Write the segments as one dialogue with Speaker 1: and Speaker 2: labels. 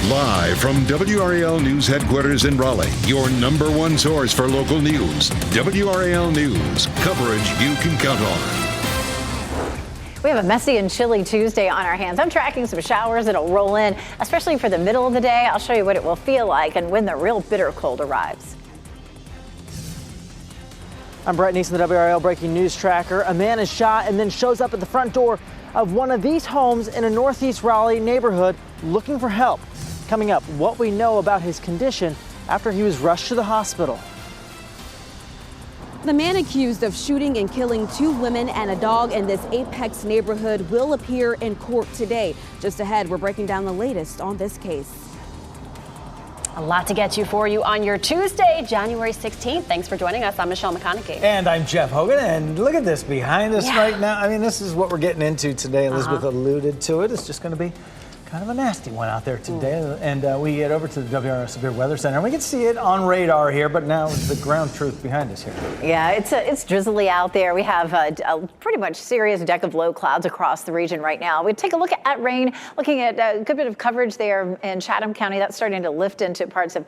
Speaker 1: Live from WRAL News Headquarters in Raleigh, your #1 source for local news. WRAL News, coverage you can count on.
Speaker 2: We have a messy and chilly Tuesday on our hands. I'm tracking some showers that'll roll in, especially for the middle of the day. I'll show you what it will feel like and when the real bitter cold arrives.
Speaker 3: I'm Brett Neeson, the WRAL Breaking News Tracker. A man is shot and then shows up at the front door of one of these homes in a northeast Raleigh neighborhood looking for help. Coming up, what we know about his condition after he was rushed to the hospital.
Speaker 4: The man accused of shooting and killing 2 women and a dog in this Apex neighborhood will appear in court today. Just ahead, we're breaking down the latest on this case.
Speaker 5: A lot to get you on your Tuesday, January 16th. Thanks for joining us. I'm Michelle McConaughey.
Speaker 6: And I'm Jeff Hogan. And look at this behind us right now. I mean, this is what we're getting into today. Elizabeth alluded to it. It's just going to be kind of a nasty one out there today. And we get over to the WRAL Severe Weather Center. And we can see it on radar here, but now the ground truth behind us here.
Speaker 2: Yeah, it's drizzly out there. We have a pretty much serious deck of low clouds across the region right now. We take a look at rain, looking at a good bit of coverage there in Chatham County. That's starting to lift into parts of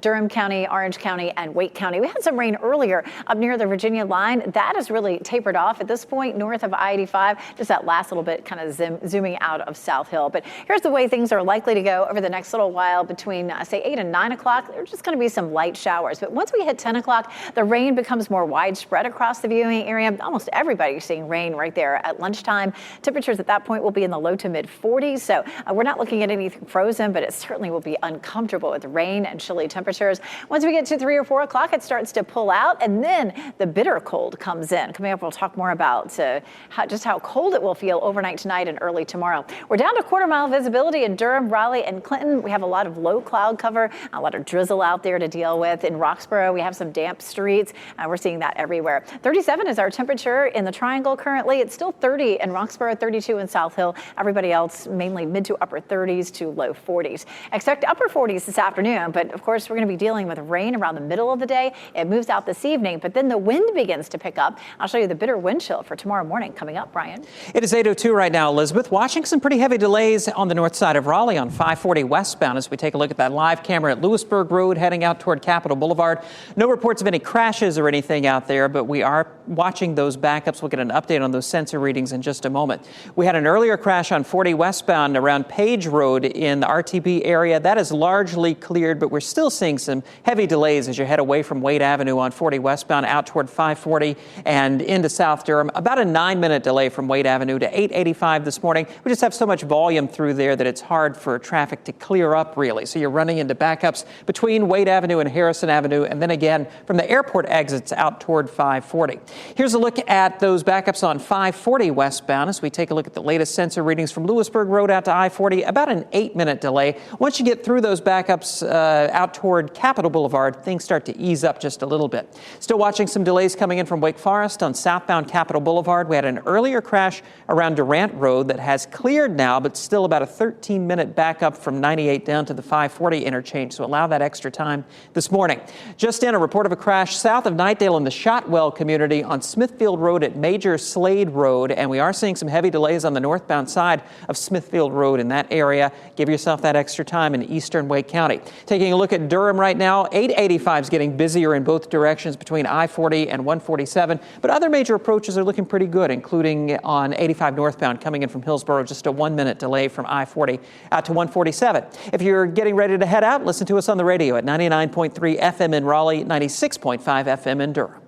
Speaker 2: Durham County, Orange County, and Wake County. We had some rain earlier up near the Virginia line. That has really tapered off at this point north of I-85. Just that last little bit kind of zooming out of South Hill. But here's the way things are likely to go over the next little while between, say, 8 and 9 o'clock. There's just going to be some light showers. But once we hit 10 o'clock, the rain becomes more widespread across the viewing area. Almost everybody's seeing rain right there at lunchtime. Temperatures at that point will be in the low to mid 40s. So we're not looking at anything frozen, but it certainly will be uncomfortable with rain and chilly temperatures. Once we get to 3 or 4 o'clock, it starts to pull out, and then the bitter cold comes in. Coming up, we'll talk more about how cold it will feel overnight tonight and early tomorrow. We're down to quarter-mile visibility in Durham, Raleigh, and Clinton. We have a lot of low cloud cover, a lot of drizzle out there to deal with. In Roxborough, we have some damp streets. We're seeing that everywhere. 37 is our temperature in the Triangle currently. It's still 30 in Roxborough, 32 in South Hill. Everybody else mainly mid to upper 30s to low 40s. Expect upper 40s this afternoon, but of course we're going to be dealing with rain around the middle of the day. It moves out this evening, but then the wind begins to pick up. I'll show you the bitter wind chill for tomorrow morning coming up, Brian.
Speaker 7: It is 8:02 right now, Elizabeth. Watching some pretty heavy delays on the north side of Raleigh on 540 westbound as we take a look at that live camera at Lewisburg Road heading out toward Capitol Boulevard. No reports of any crashes or anything out there, but we are watching those backups. We'll get an update on those sensor readings in just a moment. We had an earlier crash on 40 westbound around Page Road in the RTP area. That is largely cleared, but we're still seeing some heavy delays as you head away from Wade Avenue on 40 westbound out toward 540 and into South Durham. About a 9-minute delay from Wade Avenue to 885 this morning. We just have so much volume through there that it's hard for traffic to clear up, really. So you're running into backups between Wade Avenue and Harrison Avenue, and then again from the airport exits out toward 540. Here's a look at those backups on 540 westbound as we take a look at the latest sensor readings from Lewisburg Road out to I-40. About an 8-minute delay. Once you get through those backups out toward Capitol Boulevard, things start to ease up just a little bit. Still watching some delays coming in from Wake Forest on southbound Capitol Boulevard. We had an earlier crash around Durant Road that has cleared now, but still about a 13-minute backup from 98 down to the 540 interchange, so allow that extra time this morning. Just in, a report of a crash south of Knightdale in the Shotwell community on Smithfield Road at Major Slade Road, and we are seeing some heavy delays on the northbound side of Smithfield Road in that area. Give yourself that extra time in eastern Wake County. Taking a look at Durham right now, 885 is getting busier in both directions between I-40 and 147, but other major approaches are looking pretty good, including on 85 northbound coming in from Hillsborough, just a 1-minute delay from I-40 out to 147. If you're getting ready to head out, listen to us on the radio at 99.3 FM in Raleigh, 96.5 FM in Durham.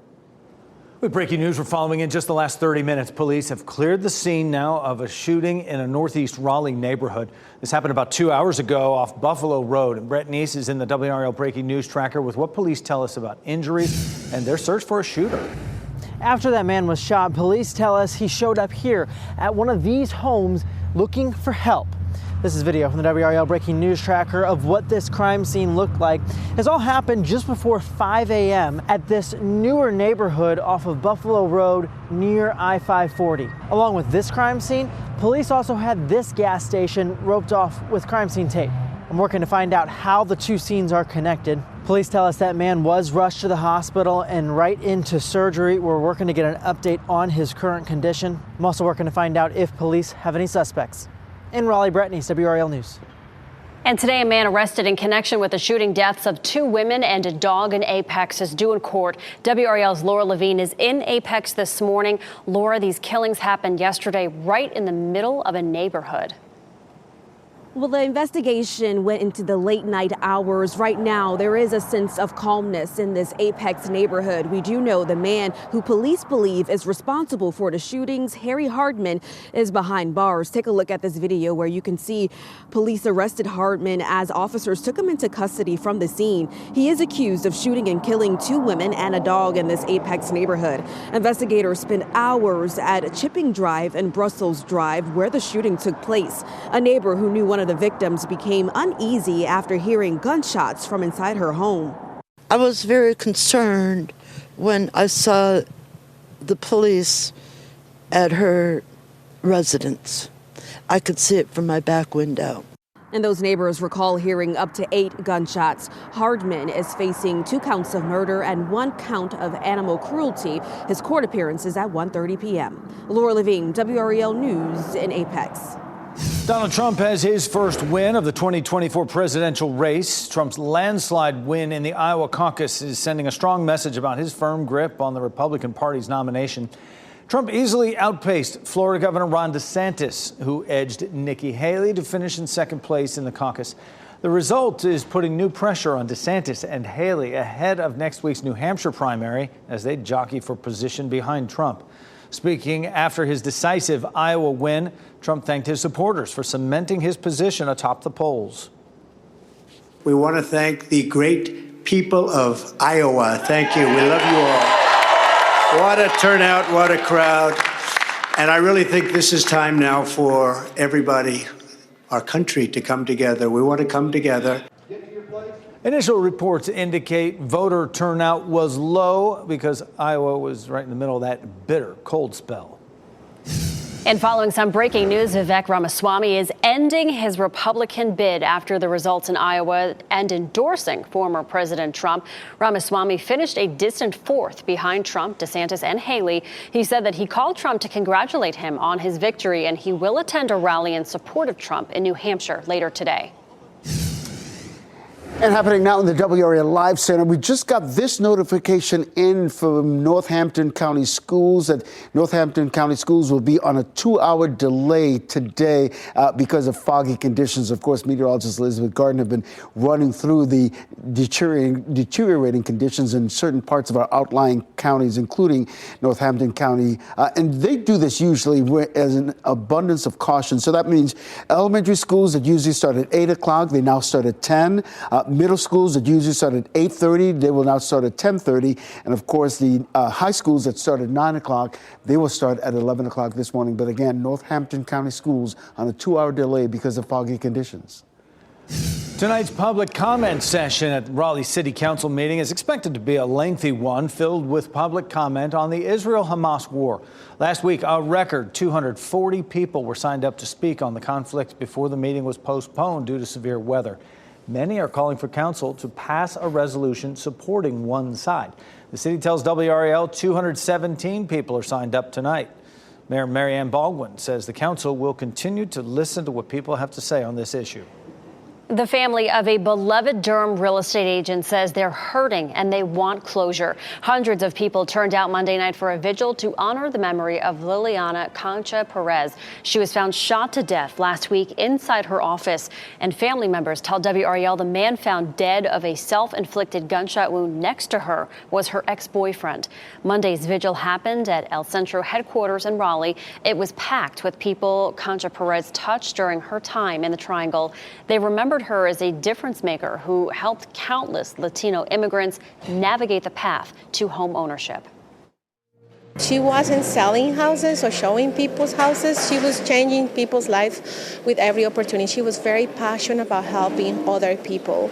Speaker 6: With breaking news we're following in just the last 30 minutes, police have cleared the scene now of a shooting in a northeast Raleigh neighborhood. This happened about 2 hours ago off Buffalo Road. And Brett Neese is in the WRAL Breaking News Tracker with what police tell us about injuries and their search for a shooter.
Speaker 3: After that man was shot, police tell us he showed up here at one of these homes looking for help. This is video from the WRAL Breaking News Tracker of what this crime scene looked like. This all happened just before 5 a.m. at this newer neighborhood off of Buffalo Road near I-540. Along with this crime scene, police also had this gas station roped off with crime scene tape. I'm working to find out how the two scenes are connected. Police tell us that man was rushed to the hospital and right into surgery. We're working to get an update on his current condition. I'm also working to find out if police have any suspects. In Raleigh, Brett Neese, WRAL News.
Speaker 5: And today, a man arrested in connection with the shooting deaths of 2 women and a dog in Apex is due in court. WRAL's Laura Levine is in Apex this morning. Laura, these killings happened yesterday right in the middle of a neighborhood.
Speaker 4: Well, the investigation went into the late night hours. Right now, there is a sense of calmness in this Apex neighborhood. We do know the man who police believe is responsible for the shootings, Harry Hardman, is behind bars. Take a look at this video where you can see police arrested Hardman as officers took him into custody from the scene. He is accused of shooting and killing 2 women and a dog in this Apex neighborhood. Investigators spent hours at Chipping Drive and Brussels Drive where the shooting took place. A neighbor who knew one of the victims became uneasy after hearing gunshots from inside her home.
Speaker 8: I was very concerned when I saw the police at her residence. I could see it from my back window.
Speaker 4: And those neighbors recall hearing up to 8 gunshots. Hardman is facing 2 counts of murder and 1 count of animal cruelty. His court appearance is at 1:30 p.m. Laura Levine, WRAL News in Apex.
Speaker 6: Donald Trump has his first win of the 2024 presidential race. Trump's landslide win in the Iowa caucus is sending a strong message about his firm grip on the Republican Party's nomination. Trump easily outpaced Florida Governor Ron DeSantis, who edged Nikki Haley to finish in second place in the caucus. The result is putting new pressure on DeSantis and Haley ahead of next week's New Hampshire primary as they jockey for position behind Trump. Speaking after his decisive Iowa win, Trump thanked his supporters for cementing his position atop the polls.
Speaker 9: We want to thank the great people of Iowa. Thank you. We love you all. What a turnout, what a crowd. And I really think this is time now for everybody, our country, to come together. We want to come together.
Speaker 6: Initial reports indicate voter turnout was low because Iowa was right in the middle of that bitter cold spell.
Speaker 5: And following some breaking news, Vivek Ramaswamy is ending his Republican bid after the results in Iowa and endorsing former President Trump. Ramaswamy finished a distant 4th behind Trump, DeSantis, and Haley. He said that he called Trump to congratulate him on his victory, and he will attend a rally in support of Trump in New Hampshire later today.
Speaker 10: And happening now in the WRAL Live Center, we just got this notification in from Northampton County Schools that Northampton County Schools will be on a 2-hour delay today because of foggy conditions. Of course, meteorologist Elizabeth Garden have been running through the deteriorating conditions in certain parts of our outlying counties, including Northampton County. And they do this usually as an abundance of caution. So that means elementary schools that usually start at 8 o'clock, they now start at 10. Middle schools that usually start at 8:30, they will now start at 10:30. And of course, the high schools that start at 9 o'clock, they will start at 11 o'clock this morning. But again, Northampton County Schools on a 2-hour delay because of foggy conditions.
Speaker 6: Tonight's public comment session at Raleigh City Council meeting is expected to be a lengthy one filled with public comment on the Israel-Hamas war. Last week, a record 240 people were signed up to speak on the conflict before the meeting was postponed due to severe weather. Many are calling for council to pass a resolution supporting one side. The city tells WRAL 217 people are signed up tonight. Mayor Mary Ann Baldwin says the council will continue to listen to what people have to say on this issue.
Speaker 5: The family of a beloved Durham real estate agent says they're hurting and they want closure. Hundreds of people turned out Monday night for a vigil to honor the memory of Liliana Concha Perez. She was found shot to death last week inside her office. And family members tell WRAL the man found dead of a self-inflicted gunshot wound next to her was her ex-boyfriend. Monday's vigil happened at El Centro headquarters in Raleigh. It was packed with people Concha Perez touched during her time in the Triangle. They remember her as a difference maker who helped countless Latino immigrants navigate the path to home ownership.
Speaker 11: She wasn't selling houses or showing people's houses. She was changing people's lives with every opportunity. She was very passionate about helping other people.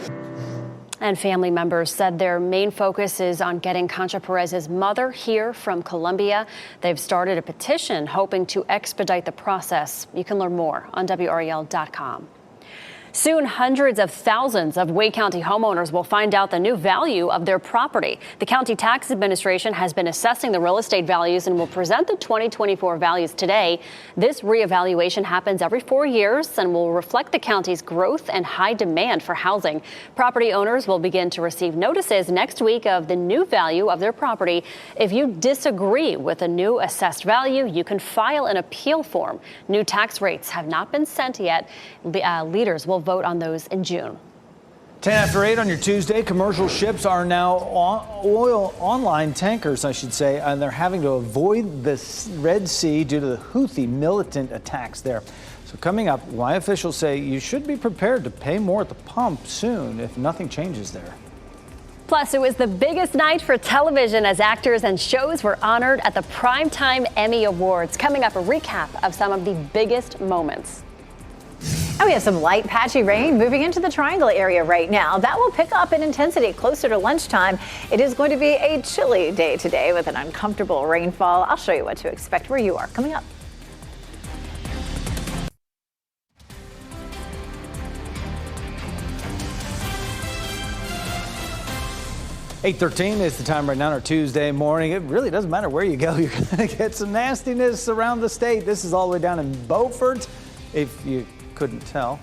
Speaker 5: And family members said their main focus is on getting Concha Perez's mother here from Colombia. They've started a petition hoping to expedite the process. You can learn more on WRAL.com. Soon, hundreds of thousands of Wake County homeowners will find out the new value of their property. The County Tax Administration has been assessing the real estate values and will present the 2024 values today. This reevaluation happens every 4 years and will reflect the county's growth and high demand for housing. Property owners will begin to receive notices next week of the new value of their property. If you disagree with the new assessed value, you can file an appeal form. New tax rates have not been sent yet. Leaders will vote on those in June.
Speaker 6: 10 after 8 on your Tuesday. Commercial ships are now oil online tankers, I should say, and they're having to avoid the Red Sea due to the Houthi militant attacks there. So coming up, why officials say you should be prepared to pay more at the pump soon if nothing changes there.
Speaker 5: Plus, it was the biggest night for television as actors and shows were honored at the Primetime Emmy Awards. Coming up, a recap of some of the biggest moments.
Speaker 2: And we have some light patchy rain moving into the Triangle area right now. That will pick up in intensity closer to lunchtime. It is going to be a chilly day today with an uncomfortable rainfall. I'll show you what to expect where you are coming up.
Speaker 6: .13 is the time right now on our Tuesday morning. It really doesn't matter where you go. You're going to get some nastiness around the state. This is all the way down in Beaufort, if you couldn't tell,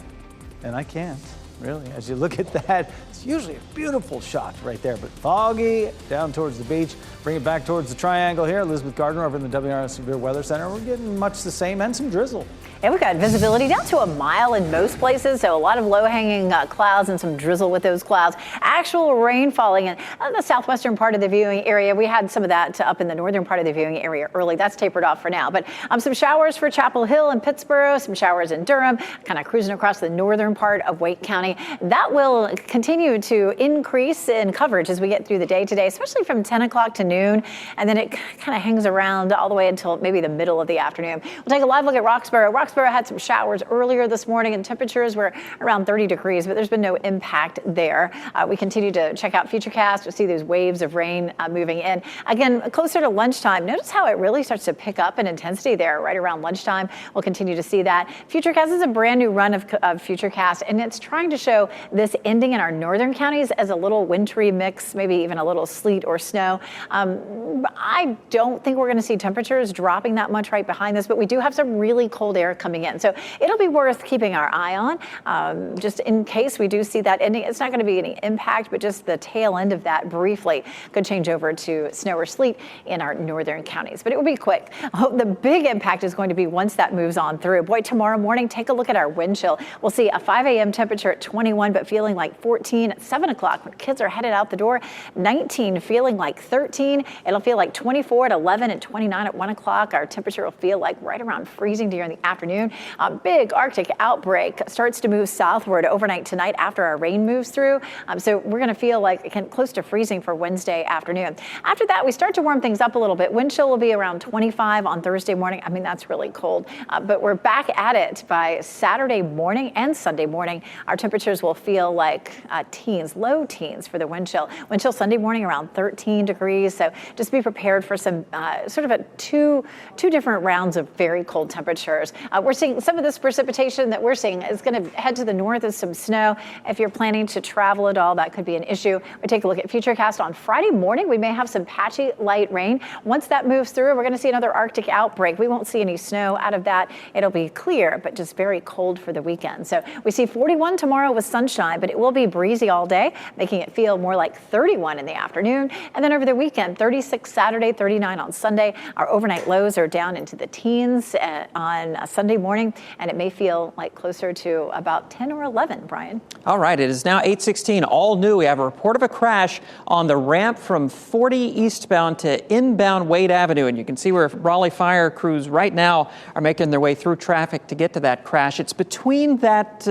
Speaker 6: and I can't, really. As you look at that, it's usually a beautiful shot right there, but foggy down towards the beach. Bring it back towards the Triangle here. Elizabeth Gardner over in the WRAL Severe Weather Center. We're getting much the same and some drizzle.
Speaker 2: And we've got visibility down to a mile in most places, so a lot of low-hanging clouds and some drizzle with those clouds. Actual rain falling in the southwestern part of the viewing area. We had some of that up in the northern part of the viewing area early. That's tapered off for now. But some showers for Chapel Hill and Pittsburgh, some showers in Durham, kind of cruising across the northern part of Wake County. That will continue to increase in coverage as we get through the day today, especially from 10 o'clock to noon. And then it kind of hangs around all the way until maybe the middle of the afternoon. We'll take a live look at Roxborough. Roxborough had some showers earlier this morning and temperatures were around 30 degrees, but there's been no impact there. We continue to check out Futurecast to see those waves of rain moving in. Again, closer to lunchtime, notice how it really starts to pick up in intensity there right around lunchtime. We'll continue to see that. Futurecast is a brand new run of Futurecast, and it's trying to show this ending in our northern counties as a little wintry mix, maybe even a little sleet or snow. I don't think we're going to see temperatures dropping that much right behind this, but we do have some really cold air coming in. So it'll be worth keeping our eye on just in case we do see that ending. It's not going to be any impact, but just the tail end of that briefly could change over to snow or sleet in our northern counties. But it will be quick. The big impact is going to be once that moves on through. Boy, tomorrow morning, take a look at our wind chill. We'll see a 5 a.m. temperature at 21, but feeling like 14 at 7 o'clock when kids are headed out the door. 19 feeling like 13. It'll feel like 24 at 11 and 29 at 1 o'clock. Our temperature will feel like right around freezing during the afternoon. A big Arctic outbreak starts to move southward overnight tonight after our rain moves through. So we're going to feel like close to freezing for Wednesday afternoon. After that, we start to warm things up a little bit. Wind chill will be around 25 on Thursday morning. I mean, that's really cold, but we're back at it by Saturday morning and Sunday morning. Our temperatures will feel like teens, low teens for the wind chill. Wind chill Sunday morning around 13 degrees. So just be prepared for some sort of two different rounds of very cold temperatures. We're seeing some of this precipitation that we're seeing is going to head to the north as some snow. If you're planning to travel at all, that could be an issue. We take a look at Futurecast on Friday morning. We may have some patchy light rain. Once that moves through, we're going to see another Arctic outbreak. We won't see any snow out of that. It'll be clear, but just very cold for the weekend. So we see 41 tomorrow with sunshine, but it will be breezy all day, making it feel more like 31 in the afternoon. And then over the weekend, 36 Saturday, 39 on Sunday. Our overnight lows are down into the teens on Sunday morning, and it may feel like closer to about 10 or 11, Brian.
Speaker 7: All right, it is now 8:16, all new. We have a report of a crash on the ramp from 40 eastbound to inbound Wade Avenue, and you can see where Raleigh fire crews right now are making their way through traffic to get to that crash. It's between that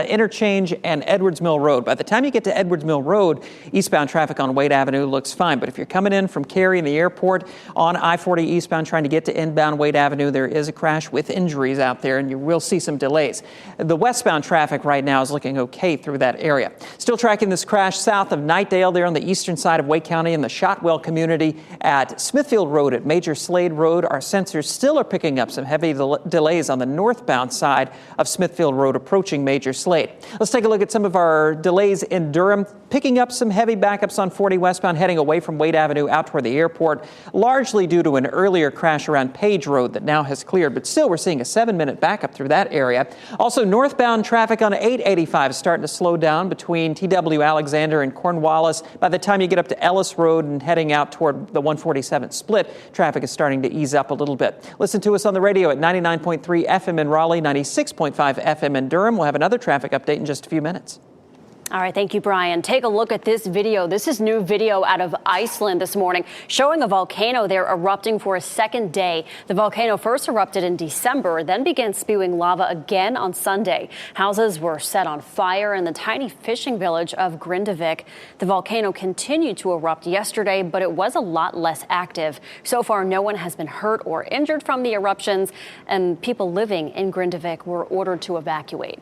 Speaker 7: interchange and Edwards Mill Road. By the time you get to Edwards Mill Road, eastbound traffic on Wade Avenue looks fine, but if you're coming in from Cary and the airport on I-40 eastbound trying to get to inbound Wade Avenue, there is a crash with injuries out there, and you will see some delays. The westbound traffic right now is looking okay through that area. Still tracking this crash south of Knightdale there on the eastern side of Wake County in the Shotwell community at Smithfield Road at Major Slade Road. Our sensors still are picking up some heavy delays on the northbound side of Smithfield Road approaching Major Slade. Let's take a look at some of our delays in Durham. Picking up some heavy backups on 40 westbound heading away from Wade Avenue out toward the airport, largely due to an earlier crash around Page Road that now has cleared, but still we're seeing a 7-minute backup through that area. Also, northbound traffic on 885 is starting to slow down between TW Alexander and Cornwallis. By the time you get up to Ellis Road and heading out toward the 147 split, traffic is starting to ease up a little bit. Listen to us on the radio at 99.3 FM in Raleigh, 96.5 FM in Durham. We'll have another traffic update in just a few minutes.
Speaker 5: All right, thank you, Brian. Take a look at this video. This is new video out of Iceland this morning showing a volcano there erupting for a second day. The volcano first erupted in December, then began spewing lava again on Sunday. Houses were set on fire in the tiny fishing village of Grindavik. The volcano continued to erupt yesterday, but it was a lot less active. So far, no one has been hurt or injured from the eruptions, and people living in Grindavik were ordered to evacuate.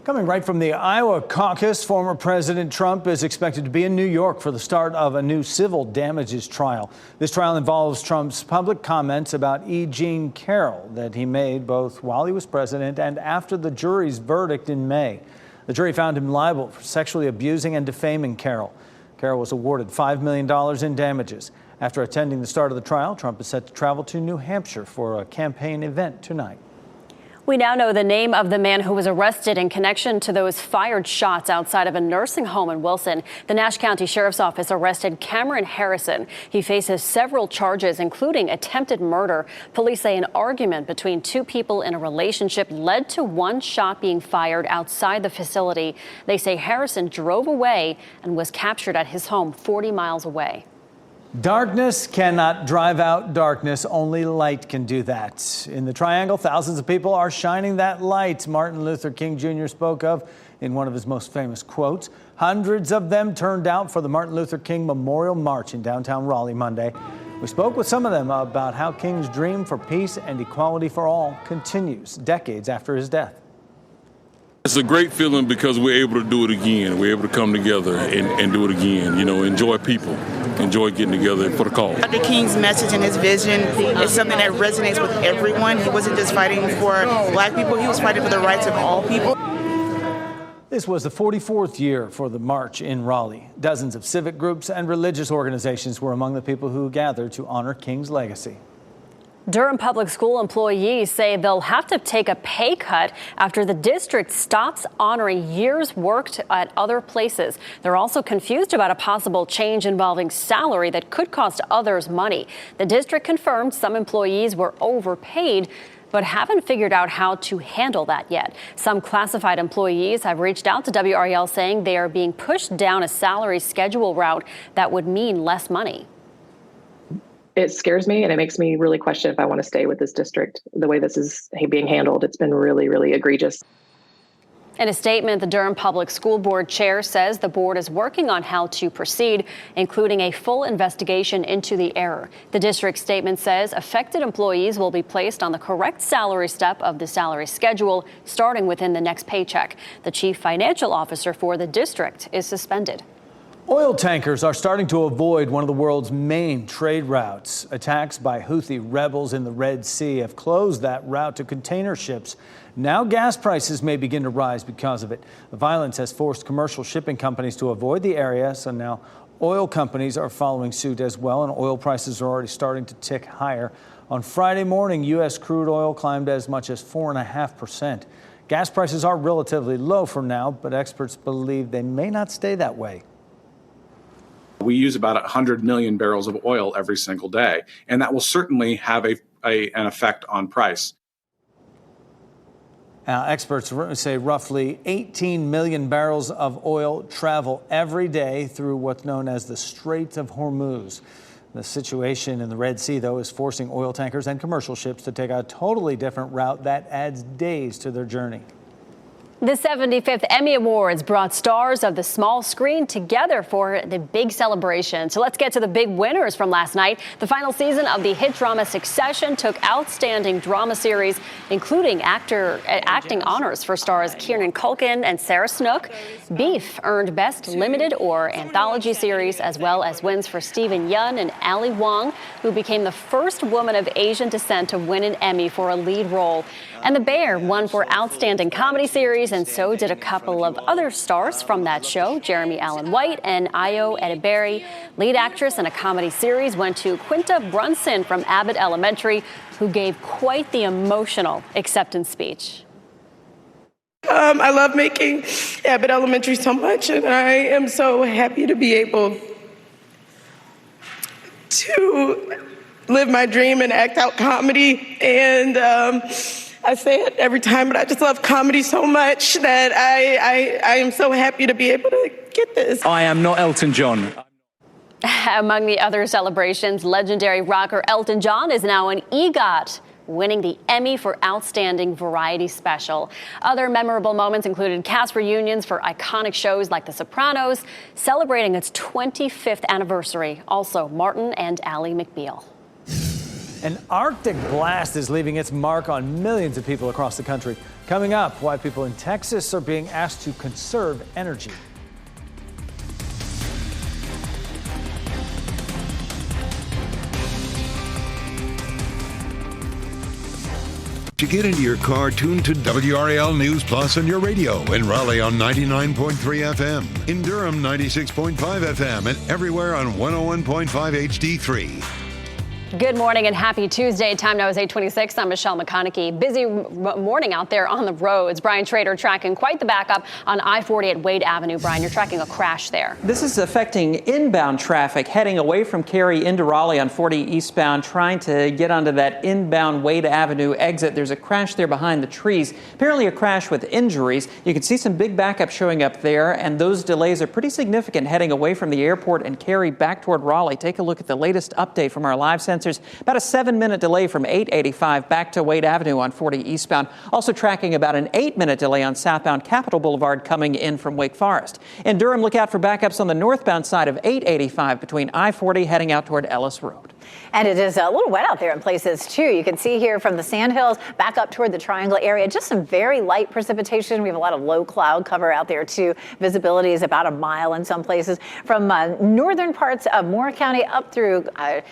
Speaker 6: Coming right from the Iowa caucus, former President Trump is expected to be in New York for the start of a new civil damages trial. This trial involves Trump's public comments about E. Jean Carroll that he made both while he was president and after the jury's verdict in May. The jury found him liable for sexually abusing and defaming Carroll. Carroll was awarded $5 million in damages. After attending the start of the trial, Trump is set to travel to New Hampshire for a campaign event tonight.
Speaker 5: We now know the name of the man who was arrested in connection to those fired shots outside of a nursing home in Wilson. The Nash County Sheriff's Office arrested Cameron Harrison. He faces several charges, including attempted murder. Police say an argument between two people in a relationship led to one shot being fired outside the facility. They say Harrison drove away and was captured at his home 40 miles away.
Speaker 6: Darkness cannot drive out darkness. Only light can do that. In the Triangle, thousands of people are shining that light Martin Luther King Jr. spoke of in one of his most famous quotes. Hundreds of them turned out for the Martin Luther King Memorial March in downtown Raleigh Monday. We spoke with some of them about how King's dream for peace and equality for all continues decades after his death.
Speaker 12: It's a great feeling because we're able to do it again. We're able to come together and do it again. You know, enjoy people, enjoy getting together for the cause.
Speaker 13: Dr. King's message and his vision is something that resonates with everyone. He wasn't just fighting for black people, he was fighting for the rights of all people.
Speaker 6: This was the 44th year for the march in Raleigh. Dozens of civic groups and religious organizations were among the people who gathered to honor King's legacy.
Speaker 5: Durham Public School employees say they'll have to take a pay cut after the district stops honoring years worked at other places. They're also confused about a possible change involving salary that could cost others money. The district confirmed some employees were overpaid, but haven't figured out how to handle that yet. Some classified employees have reached out to WRAL saying they are being pushed down a salary schedule route that would mean less money.
Speaker 14: It scares me and it makes me really question if I want to stay with this district. The way this is being handled, it's been really, really egregious.
Speaker 5: In a statement, the Durham Public School Board chair says the board is working on how to proceed, including a full investigation into the error. The district statement says affected employees will be placed on the correct salary step of the salary schedule starting within the next paycheck. The chief financial officer for the district is suspended.
Speaker 6: Oil tankers are starting to avoid one of the world's main trade routes. Attacks by Houthi rebels in the Red Sea have closed that route to container ships. Now gas prices may begin to rise because of it. The violence has forced commercial shipping companies to avoid the area, so now oil companies are following suit as well, and oil prices are already starting to tick higher. On Friday morning, U.S. crude oil climbed as much as 4.5%. Gas prices are relatively low for now, but experts believe they may not stay that way.
Speaker 15: We use about 100 million barrels of oil every single day, and that will certainly have an effect on price.
Speaker 6: Experts say roughly 18 million barrels of oil travel every day through what's known as the Strait of Hormuz. The situation in the Red Sea, though, is forcing oil tankers and commercial ships to take a totally different route that adds days to their journey.
Speaker 5: The 75th Emmy Awards brought stars of the small screen together for the big celebration. So let's get to the big winners from last night. The final season of the hit drama Succession took Outstanding Drama Series, including acting honors for stars Kieran Culkin and Sarah Snook. Beef earned Best Limited or Anthology Series, as well as wins for Stephen Yeun and Ali Wong, who became the first woman of Asian descent to win an Emmy for a lead role. And The Bear won for Outstanding Comedy Series, and so did a couple of other stars from that show. Jeremy Allen White and Ayo Edebiri. Lead actress in a comedy series went to Quinta Brunson from Abbott Elementary, who gave quite the emotional acceptance speech.
Speaker 16: I love making Abbott Elementary so much, and I am so happy to be able to live my dream and act out comedy. And I say it every time, but I just love comedy so much that I am so happy to be able to get this.
Speaker 17: I am not Elton John.
Speaker 5: Among the other celebrations, legendary rocker Elton John is now an EGOT, winning the Emmy for Outstanding Variety Special. Other memorable moments included cast reunions for iconic shows like The Sopranos, celebrating its 25th anniversary. Also, Martin and Ally McBeal.
Speaker 6: An Arctic blast is leaving its mark on millions of people across the country. Coming up, why people in Texas are being asked to conserve energy.
Speaker 1: To get into your car, tune to WRAL News Plus on your radio. In Raleigh on 99.3 FM. In Durham, 96.5 FM. And everywhere on 101.5 HD3.
Speaker 5: Good morning and happy Tuesday. Time now is 8:26. I'm Michelle McConaughey. Busy morning out there on the roads. Brian Trader tracking quite the backup on I-40 at Wade Avenue. Brian, you're tracking a crash there.
Speaker 7: This is affecting inbound traffic heading away from Cary into Raleigh on 40 eastbound, trying to get onto that inbound Wade Avenue exit. There's a crash there behind the trees. Apparently a crash with injuries. You can see some big backup showing up there, and those delays are pretty significant heading away from the airport and Cary back toward Raleigh. Take a look at the latest update from our live sensors. About a 7-minute delay from 885 back to Wade Avenue on 40 eastbound. Also tracking about an 8-minute delay on southbound Capitol Boulevard coming in from Wake Forest. In Durham, look out for backups on the northbound side of 885 between I-40 heading out toward Ellis Road.
Speaker 2: And it is a little wet out there in places, too. You can see here from the Sandhills back up toward the Triangle area, just some very light precipitation. We have a lot of low cloud cover out there, too. Visibility is about a mile in some places. From northern parts of Moore County up through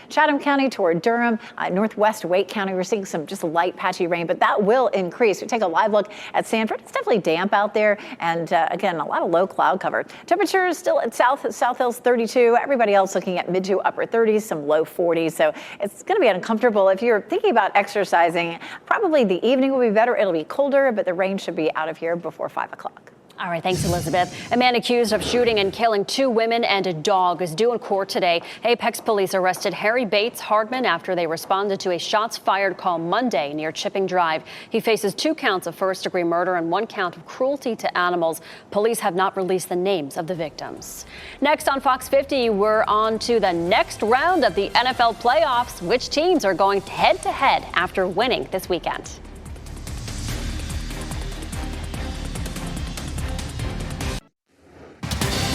Speaker 2: Chatham County toward Durham, northwest Wake County, we're seeing some just light patchy rain, but that will increase. We take a live look at Sanford. It's definitely damp out there. And again, a lot of low cloud cover. Temperatures still at South Hills 32. Everybody else looking at mid to upper 30s, some low 40s. So it's going to be uncomfortable. If you're thinking about exercising, probably the evening will be better. It'll be colder, but the rain should be out of here before 5 o'clock.
Speaker 5: All right, thanks, Elizabeth. A man accused of shooting and killing 2 women and a dog is due in court today. Apex police arrested Harry Bates Hardman after they responded to a shots fired call Monday near Chipping Drive. He faces 2 counts of first-degree murder and 1 count of cruelty to animals. Police have not released the names of the victims. Next on Fox 50, we're on to the next round of the NFL playoffs. Which teams are going head-to-head after winning this weekend?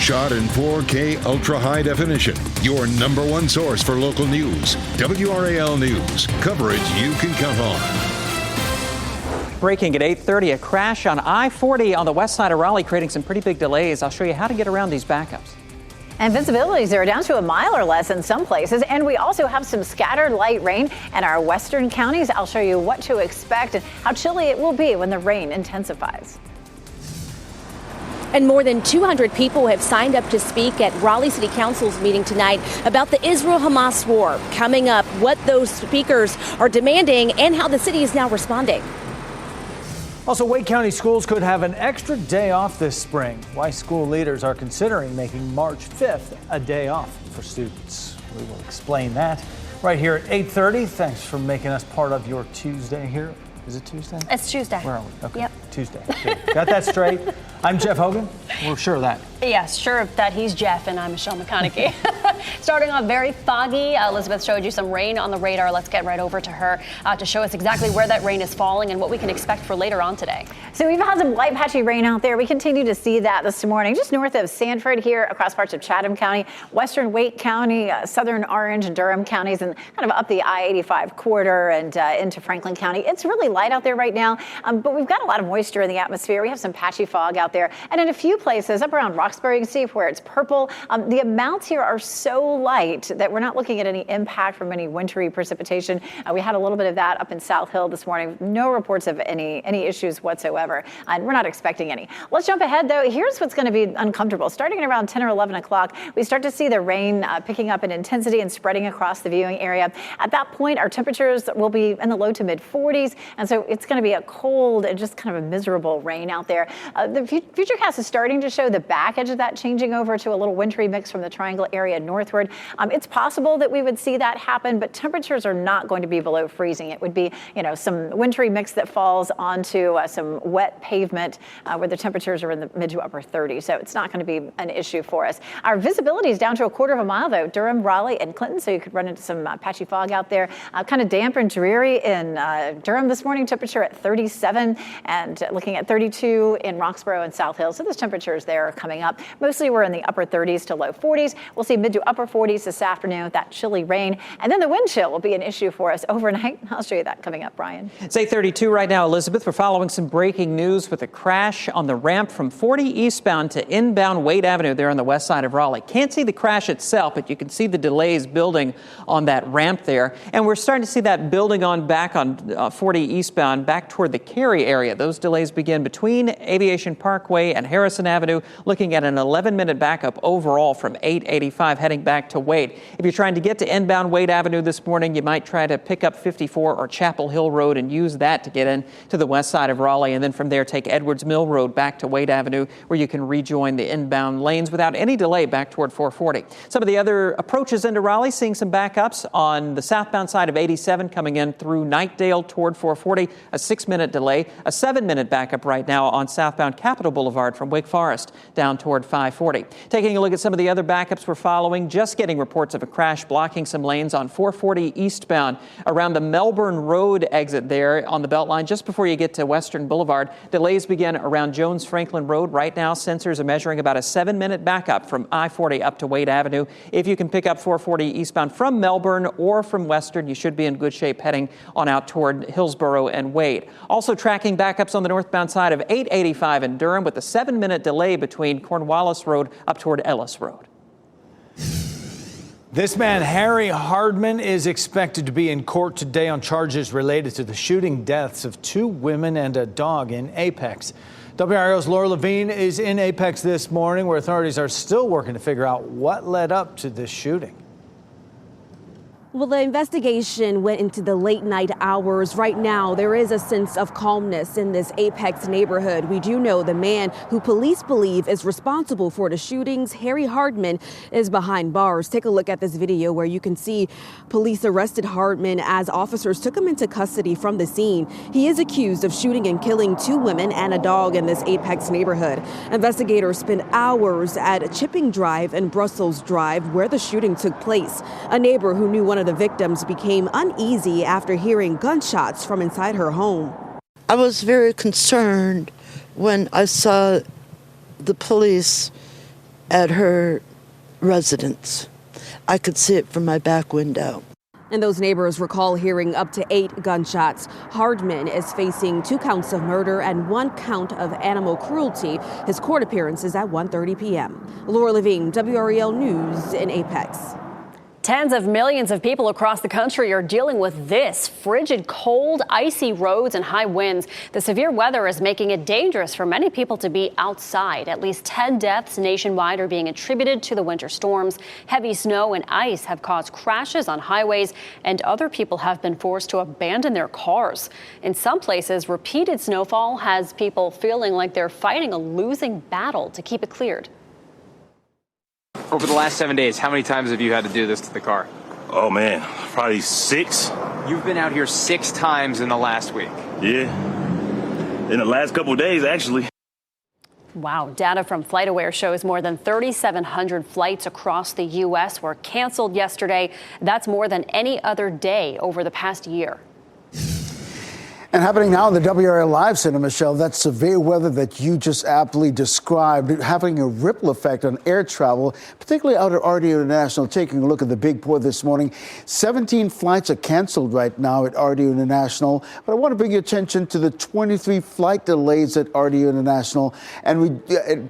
Speaker 1: Shot in 4K ultra high definition. Your number one source for local news. WRAL News. Coverage you can count on.
Speaker 7: Breaking at 8:30, a crash on I-40 on the west side of Raleigh, creating some pretty big delays. I'll show you how to get around these backups.
Speaker 2: And visibilities are down to a mile or less in some places. And we also have some scattered light rain in our western counties. I'll show you what to expect and how chilly it will be when the rain intensifies.
Speaker 4: And more than 200 people have signed up to speak at Raleigh City Council's meeting tonight about the Israel-Hamas war. Coming up, what those speakers are demanding and how the city is now responding.
Speaker 6: Also, Wake County schools could have an extra day off this spring. Why school leaders are considering making March 5th a day off for students. We will explain that right here at 8:30. Thanks for making us part of your Tuesday here. Is it Tuesday?
Speaker 5: It's Tuesday.
Speaker 6: Where are we? Okay.
Speaker 5: Yep.
Speaker 6: Tuesday. Good. Got that straight. I'm Jeff Hogan. We're sure of that.
Speaker 5: Yes, sure that he's Jeff and I'm Michelle McConaughey. Starting off very foggy. Elizabeth showed you some rain on the radar. Let's get right over to her to show us exactly where that rain is falling and what we can expect for later on today.
Speaker 2: So we've had some light patchy rain out there. We continue to see that this morning, just north of Sanford here, across parts of Chatham County, western Wake County, southern Orange and Durham counties, and kind of up the I-85 corridor and into Franklin County. It's really light out there right now, but we've got a lot of moisture in the atmosphere. We have some patchy fog out there, and in a few places up around Roxbury, you can see where it's purple. The amounts here are so light that we're not looking at any impact from any wintry precipitation. We had a little bit of that up in South Hill this morning. No reports of any issues whatsoever, and we're not expecting any. Let's jump ahead, though. Here's what's going to be uncomfortable. Starting at around 10 or 11 o'clock, we start to see the rain picking up in intensity and spreading across the viewing area. At that point, our temperatures will be in the low to mid 40s, and so it's going to be a cold and just kind of a miserable rain out there. The Futurecast is starting to show the back edge of that changing over to a little wintry mix from the Triangle area northward. It's possible that we would see that happen, but temperatures are not going to be below freezing. It would be, some wintry mix that falls onto some wet pavement where the temperatures are in the mid to upper 30s. So it's not going to be an issue for us. Our visibility is down to a quarter of a mile, though, Durham, Raleigh, and Clinton. So you could run into some patchy fog out there. Kind of damp and dreary in Durham this morning, temperature at 37, and looking at 32 in Roxborough and South Hill. So those temperatures there are coming up. Mostly we're in the upper 30s to low 40s. We'll see mid to upper 40s this afternoon with that chilly rain. And then the wind chill will be an issue for us overnight. I'll show you that coming up, Brian.
Speaker 7: It's 8:32 right now, Elizabeth. We're following some breaking news with a crash on the ramp from 40 eastbound to inbound Wade Avenue there on the west side of Raleigh. Can't see the crash itself, but you can see the delays building on that ramp there. And we're starting to see that building on back on 40 eastbound back toward the Cary area. Those delays begin between Aviation Parkway and Harrison Avenue, looking at an 11-minute backup overall from 885 heading back to Wade. If you're trying to get to inbound Wade Avenue this morning, you might try to pick up 54 or Chapel Hill Road and use that to get in to the west side of Raleigh, and then from there take Edwards Mill Road back to Wade Avenue, where you can rejoin the inbound lanes without any delay back toward 440. Some of the other approaches into Raleigh, seeing some backups on the southbound side of 87 coming in through Knightdale toward 440, a 6-minute delay, a 7-minute backup right now on southbound Capitol Boulevard from Wake Forest down toward 540. Taking a look at some of the other backups we're following, just getting reports of a crash blocking some lanes on 440 eastbound around the Melbourne Road exit there on the Beltline just before you get to Western Boulevard. Delays begin around Jones Franklin Road. Right now, sensors are measuring about a 7-minute backup from I-40 up to Wade Avenue. If you can pick up 440 eastbound from Melbourne or from Western, you should be in good shape heading on out toward Hillsborough and Wade. Also tracking backups on the northbound side of 885 in Durham with a 7-minute delay between Cornwallis Road up toward Ellis Road.
Speaker 6: This man, Harry Hardman, is expected to be in court today on charges related to the shooting deaths of 2 women and a dog in Apex. WRAL's Laura Levine is in Apex this morning, where authorities are still working to figure out what led up to this shooting.
Speaker 4: Well, the investigation went into the late night hours. Right now, there is a sense of calmness in this Apex neighborhood. We do know the man who police believe is responsible for the shootings, Harry Hardman, is behind bars. Take a look at this video where you can see police arrested Hardman as officers took him into custody from the scene. He is accused of shooting and killing 2 women and a dog in this Apex neighborhood. Investigators spent hours at Chipping Drive and Brussels Drive where the shooting took place. A neighbor who knew one of the victims became uneasy after hearing gunshots from inside her home.
Speaker 8: I was very concerned when I saw the police at her residence. I could see it from my back window.
Speaker 4: And those neighbors recall hearing up to 8 gunshots. Hardman is facing 2 counts of murder and 1 count of animal cruelty. His court appearance is at 1:30 p.m. Laura Levine, WRAL News in Apex.
Speaker 5: Tens of millions of people across the country are dealing with this frigid cold, icy roads and high winds. The severe weather is making it dangerous for many people to be outside. At least 10 deaths nationwide are being attributed to the winter storms. Heavy snow and ice have caused crashes on highways, and other people have been forced to abandon their cars. In some places, repeated snowfall has people feeling like they're fighting a losing battle to keep it cleared.
Speaker 17: Over the last 7 days, how many times have you had to do this to the car?
Speaker 18: Oh, man, probably 6.
Speaker 17: You've been out here 6 times in the last week.
Speaker 18: Yeah, in the last couple of days, actually.
Speaker 5: Wow. Data from FlightAware shows more than 3,700 flights across the U.S. were canceled yesterday. That's more than any other day over the past year.
Speaker 10: And happening now in the WRAL Live Center, Michelle, that severe weather that you just aptly described, having a ripple effect on air travel, particularly out at RD International. Taking a look at the big board this morning, 17 flights are canceled right now at RD International. But I want to bring your attention to the 23 flight delays at RD International. And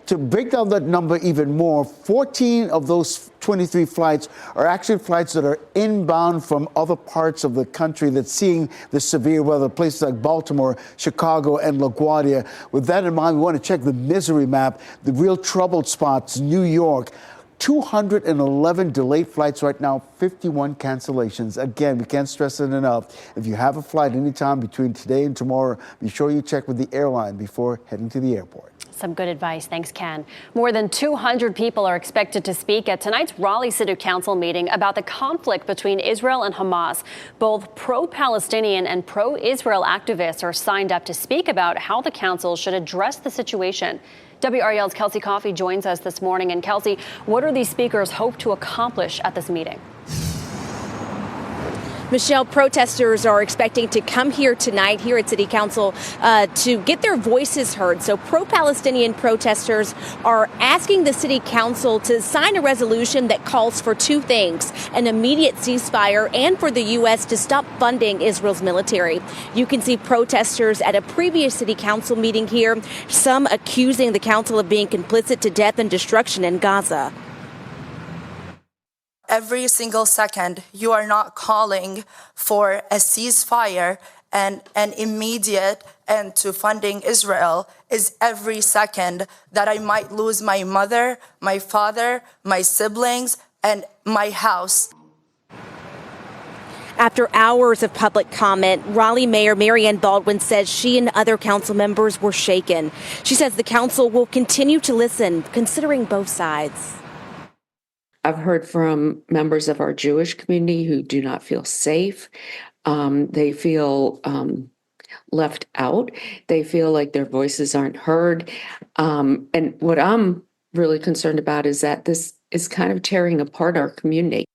Speaker 10: to break down that number even more, 14 of those 23 flights are actually flights that are inbound from other parts of the country that's seeing the severe weather, places like Baltimore, Chicago, and LaGuardia. With that in mind, we want to check the misery map, the real troubled spots, New York. 211 delayed flights right now, 51 cancellations. Again, we can't stress it enough. If you have a flight anytime between today and tomorrow, be sure you check with the airline before heading to the airport.
Speaker 5: Some good advice. Thanks, Ken. More than 200 people are expected to speak at tonight's Raleigh City Council meeting about the conflict between Israel and Hamas. Both pro-Palestinian and pro-Israel activists are signed up to speak about how the council should address the situation. WRAL's Kelsey Coffey joins us this morning. And Kelsey, what are these speakers hope to accomplish at this meeting?
Speaker 19: Michelle, protesters are expecting to come here tonight here at City Council to get their voices heard. So pro-Palestinian protesters are asking the City Council to sign a resolution that calls for two things: an immediate ceasefire and for the U.S. to stop funding Israel's military. You can see protesters at a previous City Council meeting here, some accusing the council of being complicit to death and destruction in Gaza.
Speaker 20: Every single second, you are not calling for a ceasefire and an immediate end to funding Israel is every second that I might lose my mother, my father, my siblings, and my house.
Speaker 19: After hours of public comment, Raleigh Mayor Marianne Baldwin says she and other council members were shaken. She says the council will continue to listen, considering both sides.
Speaker 21: I've heard from members of our Jewish community who do not feel safe. They feel left out. They feel like their voices aren't heard. And what I'm really concerned about is that this is kind of tearing apart our community.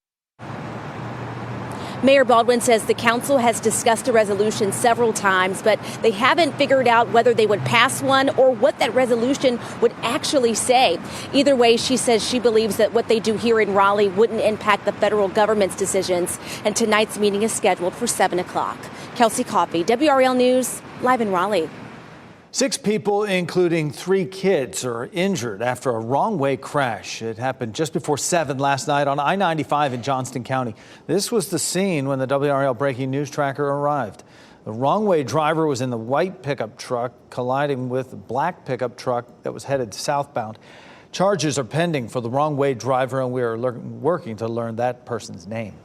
Speaker 19: Mayor Baldwin says the council has discussed a resolution several times, but they haven't figured out whether they would pass one or what that resolution would actually say. Either way, she says she believes that what they do here in Raleigh wouldn't impact the federal government's decisions. And tonight's meeting is scheduled for 7 o'clock. Kelsey Coffey, WRAL News, live in Raleigh.
Speaker 6: 6 people, including 3 kids, are injured after a wrong-way crash. It happened just before 7 last night on I-95 in Johnston County. This was the scene when the WRAL Breaking News Tracker arrived. The wrong-way driver was in the white pickup truck, colliding with a black pickup truck that was headed southbound. Charges are pending for the wrong-way driver, and we are working to learn that person's name.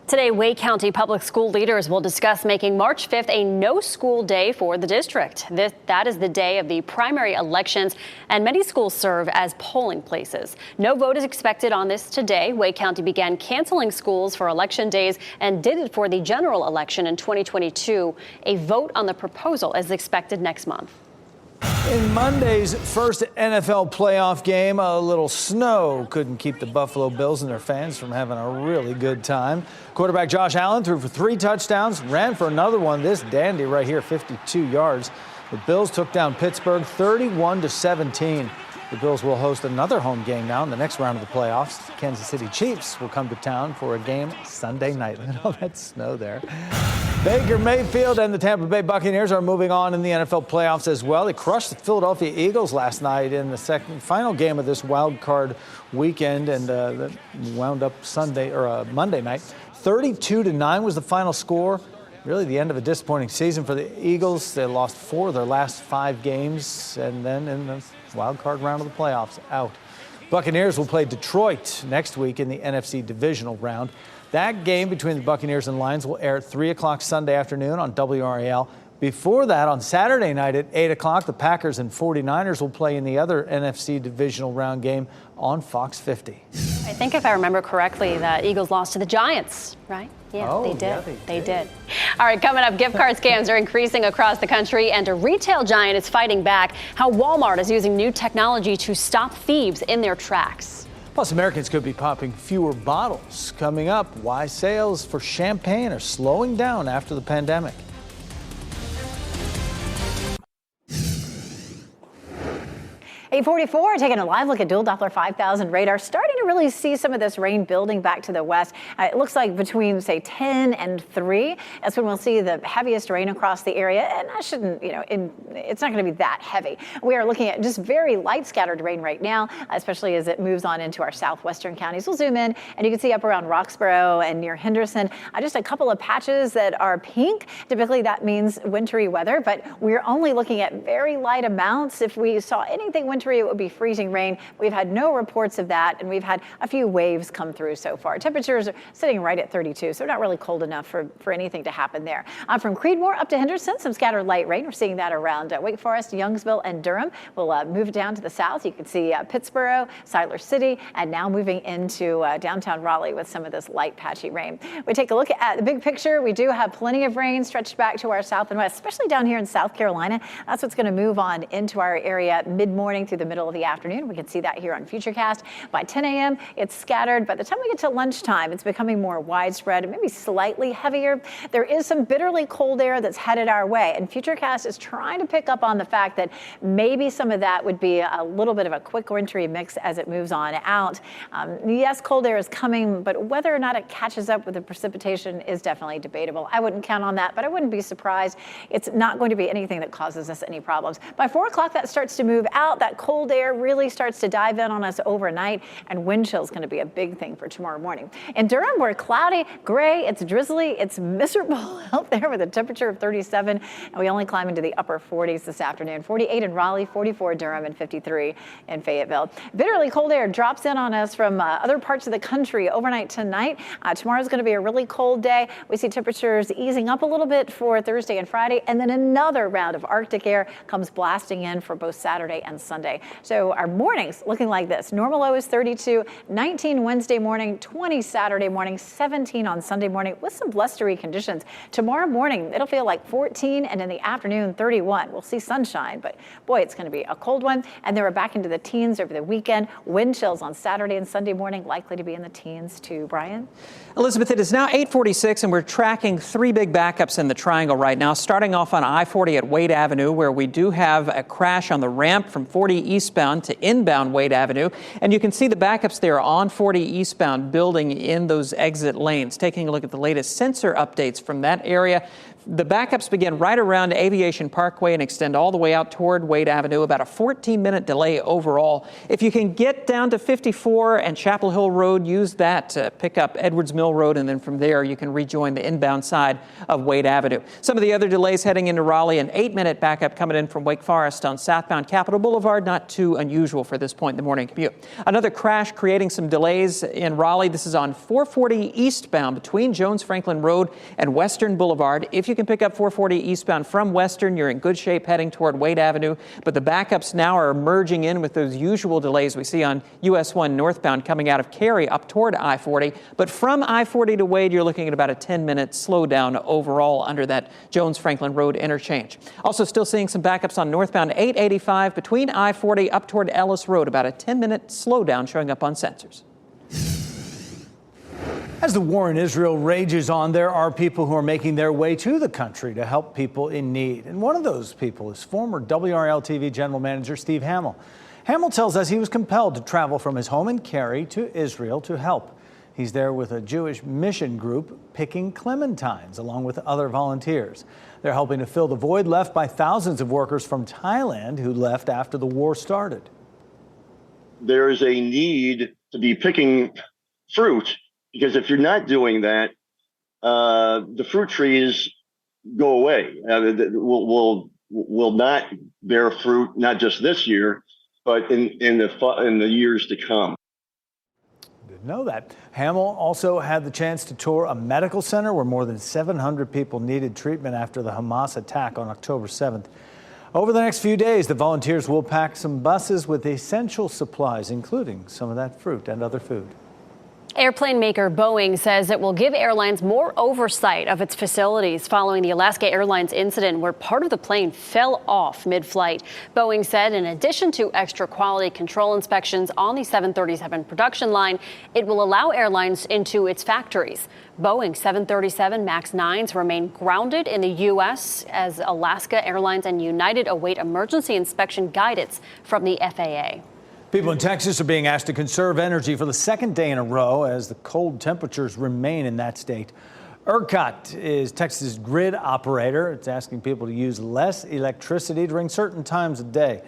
Speaker 5: Today, Wake County public school leaders will discuss making March 5th a no-school day for the district. That is the day of the primary elections, and many schools serve as polling places. No vote is expected on this today. Wake County began canceling schools for election days and did it for the general election in 2022. A vote on the proposal is expected next month.
Speaker 6: In Monday's first NFL playoff game, a little snow couldn't keep the Buffalo Bills and their fans from having a really good time. Quarterback Josh Allen threw for 3 touchdowns, ran for another one. This dandy right here, 52 yards. The Bills took down Pittsburgh 31-17. The Bills will host another home game now in the next round of the playoffs. Kansas City Chiefs will come to town for a game Sunday night. Look at all that snow there. Baker Mayfield and the Tampa Bay Buccaneers are moving on in the NFL playoffs as well. They crushed the Philadelphia Eagles last night in the final game of this wild card weekend, and that wound up Monday night. 32-9 was the final score. Really the end of a disappointing season for the Eagles. They lost 4 of their last 5 games, and then in the wild card round of the playoffs, out. Buccaneers will play Detroit next week in the NFC divisional round. That game between the Buccaneers and Lions will air at 3 o'clock Sunday afternoon on WRAL. Before that, on Saturday night at 8 o'clock, the Packers and 49ers will play in the other NFC divisional round game on Fox 50.
Speaker 5: I think if I remember correctly, the Eagles lost to the Giants, right? Yeah, they did. They did. All right, coming up, gift card scams are increasing across the country, and a retail giant is fighting back. How Walmart is using new technology to stop thieves in their tracks.
Speaker 6: Plus, Americans could be popping fewer bottles. Coming up, why sales for champagne are slowing down after the pandemic.
Speaker 2: 844, taking a live look at dual Doppler 5000 radar, starting to really see some of this rain building back to the west. It looks like between, say, 10 and 3, that's when we'll see the heaviest rain across the area. And that shouldn't, it's not going to be that heavy. We are looking at just very light scattered rain right now, especially as it moves on into our southwestern counties. We'll zoom in, and you can see up around Roxborough and near Henderson, just a couple of patches that are pink. Typically, that means wintry weather, but we're only looking at very light amounts. If we saw anything wintry, it would be freezing rain. We've had no reports of that, and we've had a few waves come through so far. Temperatures are sitting right at 32, so not really cold enough for anything to happen there. From Creedmoor up to Henderson, some scattered light rain. We're seeing that around Wake Forest, Youngsville, and Durham. We'll move down to the south. You can see Pittsboro, Siler City, and now moving into downtown Raleigh with some of this light patchy rain. We take a look at the big picture. We do have plenty of rain stretched back to our south and west, especially down here in South Carolina. That's what's going to move on into our area mid-morning through the middle of the afternoon. We can see that here on Futurecast. By 10 a.m., it's scattered. By the time we get to lunchtime, it's becoming more widespread and maybe slightly heavier. There is some bitterly cold air that's headed our way, and Futurecast is trying to pick up on the fact that maybe some of that would be a little bit of a quick wintry mix as it moves on out. Yes, cold air is coming, but whether or not it catches up with the precipitation is definitely debatable. I wouldn't count on that, but I wouldn't be surprised. It's not going to be anything that causes us any problems. By 4 o'clock, that starts to move out. That cold air really starts to dive in on us overnight, and wind chill is going to be a big thing for tomorrow morning. In Durham, we're cloudy, gray, it's drizzly, it's miserable out there with a temperature of 37, and we only climb into the upper 40s this afternoon. 48 in Raleigh, 44 Durham, and 53 in Fayetteville. Bitterly cold air drops in on us from other parts of the country overnight tonight. Tomorrow's going to be a really cold day. We see temperatures easing up a little bit for Thursday and Friday, and then another round of Arctic air comes blasting in for both Saturday and Sunday. So our mornings looking like this. Normal low is 32, 19 Wednesday morning, 20 Saturday morning, 17 on Sunday morning with some blustery conditions. Tomorrow morning, it'll feel like 14, and in the afternoon, 31. We'll see sunshine, but boy, it's going to be a cold one. And then we're back into the teens over the weekend. Wind chills on Saturday and Sunday morning, likely to be in the teens too. Brian?
Speaker 7: Elizabeth, it is now 8:46, and we're tracking 3 big backups in the triangle right now, starting off on I-40 at Wade Avenue, where we do have a crash on the ramp from 40 eastbound to inbound Wade Avenue. And you can see the backups there on 40 eastbound building in those exit lanes. Taking a look at the latest sensor updates from that area. The backups begin right around Aviation Parkway and extend all the way out toward Wade Avenue, about a 14-minute delay overall. If you can get down to 54 and Chapel Hill Road, use that to pick up Edwards Mill Road, and then from there you can rejoin the inbound side of Wade Avenue. Some of the other delays heading into Raleigh, an 8-minute backup coming in from Wake Forest on southbound Capitol Boulevard, not too unusual for this point in the morning commute. Another crash creating some delays in Raleigh. This is on 440 eastbound between Jones Franklin Road and Western Boulevard. If you can pick up 440 eastbound from Western, you're in good shape heading toward Wade Avenue, but the backups now are merging in with those usual delays we see on US 1 northbound coming out of Cary up toward I-40. But from I-40 to Wade, you're looking at about a 10-minute slowdown overall under that Jones Franklin Road interchange. Also still seeing some backups on northbound 885 between I-40 up toward Ellis Road, about a 10-minute slowdown showing up on sensors.
Speaker 6: As the war in Israel rages on, there are people who are making their way to the country to help people in need. And one of those people is former WRAL TV General Manager Steve Hamill. Hamill tells us he was compelled to travel from his home in Cary to Israel to help. He's there with a Jewish mission group picking clementines along with other volunteers. They're helping to fill the void left by thousands of workers from Thailand who left after the war started.
Speaker 3: There is a need to be picking fruit, because if you're not doing that, the fruit trees go away. Will not bear fruit, not just this year, but in the years to come.
Speaker 6: Didn't know that. Hamill also had the chance to tour a medical center where more than 700 people needed treatment after the Hamas attack on October 7th. Over the next few days, the volunteers will pack some buses with essential supplies, including some of that fruit and other food.
Speaker 5: Airplane maker Boeing says it will give airlines more oversight of its facilities following the Alaska Airlines incident where part of the plane fell off mid-flight. Boeing said in addition to extra quality control inspections on the 737 production line, it will allow airlines into its factories. Boeing 737 MAX 9s remain grounded in the U.S. as Alaska Airlines and United await emergency inspection guidance from the FAA.
Speaker 6: People in Texas are being asked to conserve energy for the second day in a row as the cold temperatures remain in that state. ERCOT is Texas' grid operator. It's asking people to use less electricity during certain times of day.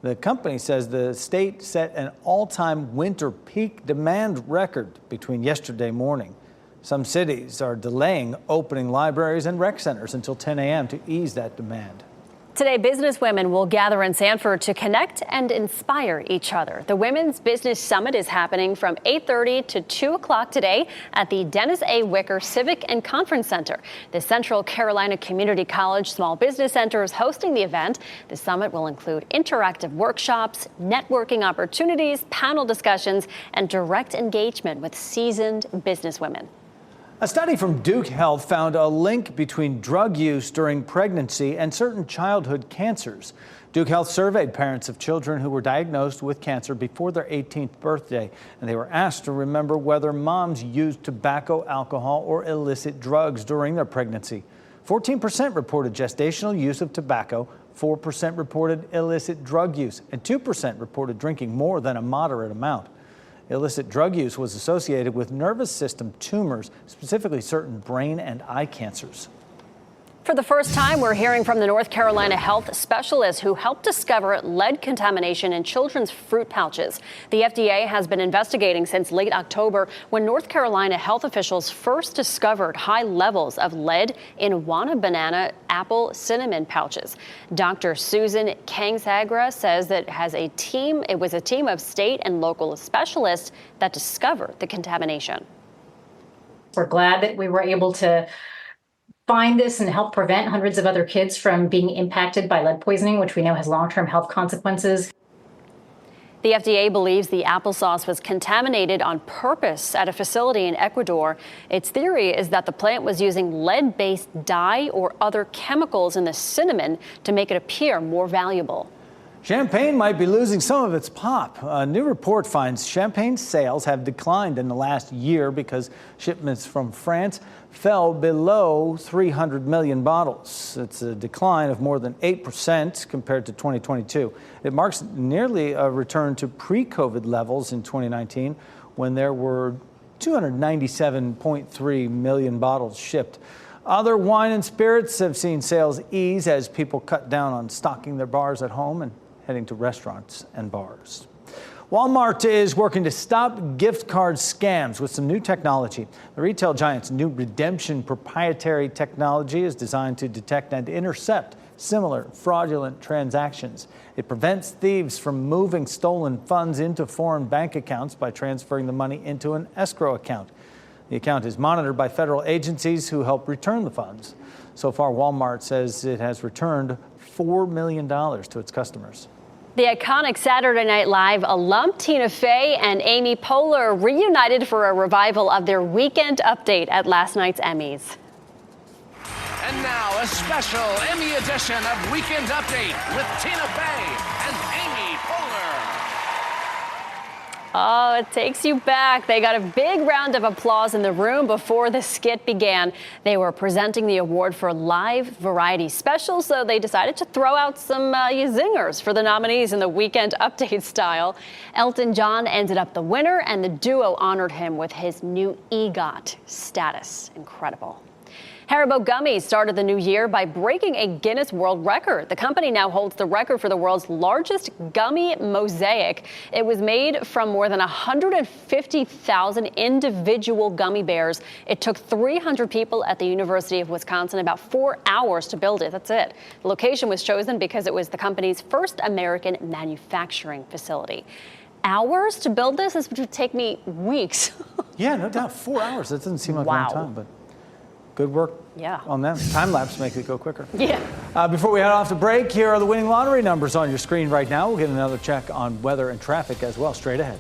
Speaker 6: The company says the state set an all-time winter peak demand record between yesterday morning. Some cities are delaying opening libraries and rec centers until 10 a.m. to ease that demand.
Speaker 5: Today, businesswomen will gather in Sanford to connect and inspire each other. The Women's Business Summit is happening from 8:30 to 2 o'clock today at the Dennis A. Wicker Civic and Conference Center. The Central Carolina Community College Small Business Center is hosting the event. The summit will include interactive workshops, networking opportunities, panel discussions, and direct engagement with seasoned businesswomen.
Speaker 6: A study from Duke Health found a link between drug use during pregnancy and certain childhood cancers. Duke Health surveyed parents of children who were diagnosed with cancer before their 18th birthday, and they were asked to remember whether moms used tobacco, alcohol, or illicit drugs during their pregnancy. 14% reported gestational use of tobacco, 4% reported illicit drug use, and 2% reported drinking more than a moderate amount. Illicit drug use was associated with nervous system tumors, specifically certain brain and eye cancers.
Speaker 5: For the first time, we're hearing from the North Carolina health specialist who helped discover lead contamination in children's fruit pouches. The FDA has been investigating since late October when North Carolina health officials first discovered high levels of lead in Wana banana, apple, cinnamon pouches. Dr. Susan Kangsagra says that it was a team of state and local specialists that discovered the contamination.
Speaker 9: We're glad that we were able to find this and help prevent hundreds of other kids from being impacted by lead poisoning, which we know has long-term health consequences.
Speaker 5: The FDA believes the applesauce was contaminated on purpose at a facility in Ecuador. Its theory is that the plant was using lead-based dye or other chemicals in the cinnamon to make it appear more valuable.
Speaker 6: Champagne might be losing some of its pop. A new report finds champagne sales have declined in the last year because shipments from France fell below 300 million bottles. It's a decline of more than 8% compared to 2022. It marks nearly a return to pre-COVID levels in 2019 when there were 297.3 million bottles shipped. Other wine and spirits have seen sales ease as people cut down on stocking their bars at home and heading to restaurants and bars. Walmart is working to stop gift card scams with some new technology. The retail giant's new redemption proprietary technology is designed to detect and intercept similar fraudulent transactions. It prevents thieves from moving stolen funds into foreign bank accounts by transferring the money into an escrow account. The account is monitored by federal agencies who help return the funds. So far, Walmart says it has returned $4 million to its customers.
Speaker 5: The iconic Saturday Night Live alum Tina Fey and Amy Poehler reunited for a revival of their weekend update at last night's Emmys.
Speaker 22: And now a special Emmy edition of Weekend Update with Tina Fey and Amy Poehler.
Speaker 5: Oh, it takes you back. They got a big round of applause in the room before the skit began. They were presenting the award for live variety special, so they decided to throw out some zingers for the nominees in the Weekend Update style. Elton John ended up the winner, and the duo honored him with his new EGOT status. Incredible. Haribo gummies started the new year by breaking a Guinness World Record. The company now holds the record for the world's largest gummy mosaic. It was made from more than 150,000 individual gummy bears. It took 300 people at the University of Wisconsin about 4 hours to build it. That's it. The location was chosen because it was the company's first American manufacturing facility. Hours to build this? This would take me weeks.
Speaker 6: Yeah, no doubt. 4 hours. That doesn't seem like a long time, but good work on them. Time lapse makes it go quicker.
Speaker 5: Yeah.
Speaker 6: Before we head off to break, here are the winning lottery numbers on your screen right now. We'll get another check on weather and traffic as well straight ahead.